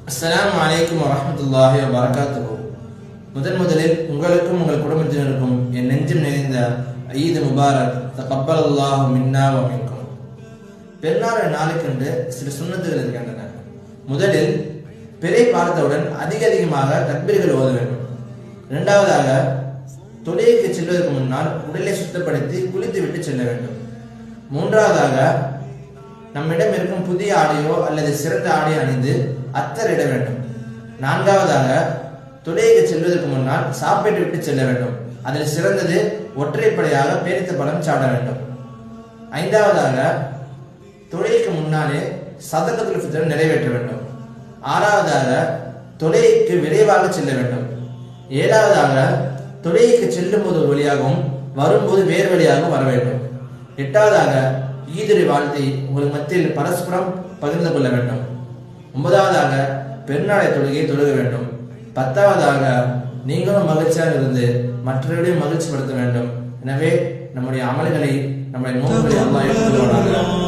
அஸ்ஸலாமு அலைக்கும் வரஹ்மத்துல்லாஹி வபரகாத்துஹு. முதலில் உங்களுக்கும் உங்கள் குடும்பத்தினருக்கும் என் நெஞ்சம் நிறைந்த ஈத் முபாரக். தகப்பலல்லாஹு மின்னா வ மின்கும். பெருநாள் நாளுக்கென்று சில சுன்னத்துகள் இருக்கின்றன. முதலில் பிறை பார்த்தவுடன் அதிகமாக தக்பீர்கள் ஓத வேண்டும். இரண்டாவதாக தொழுகைக்கு செல்வதற்கு முன்னால் உடலை சுத்தப்படுத்தி குளித்து விட்டு செல்ல வேண்டும். மூன்றாவதாக நம்மிடம் இருக்கும் புதிய ஆடையோ அல்லது சிறந்த ஆடையோ அணிந்து அத்தரிட வேண்டும். நான்காவதாக தொழுகைக்கு செல்வதற்கு முன்னால் சாப்பிட்டு விட்டு செல்ல வேண்டும். அதில் சிறந்தது ஒற்றைப்படையாக பேரித்த பழம் சாப்பிட வேண்டும். ஐந்தாவதாக தொழுகைக்கு முன்னாலே சதகத்துல் ஃபித்ர் நிறைவேற்ற வேண்டும். ஆறாவதாக தொழுகைக்கு விரைவாக செல்ல வேண்டும். ஏழாவதாக தொழுகைக்கு செல்லும் போது ஒரு வழியாகவும் வரும்போது வேறு வழியாகவும் வர வேண்டும். எட்டாவதாக ஈதுடைய வாழ்த்தை உங்கள் மத்தியில் பரஸ்பரம் பகிர்ந்து கொள்ள வேண்டும். ஒன்பதாவதாக பெருநாளை தொழுகையை தொழுக வேண்டும். பத்தாவதாக நீங்களும் மகிழ்ச்சியாக இருந்து மற்றவர்களையும் மகிழ்ச்சிப்படுத்த வேண்டும். எனவே நம்முடைய அமல்களை நம்முடைய நோய்களை அல்லாஹ் ஏற்றுக்கொள்வானாக.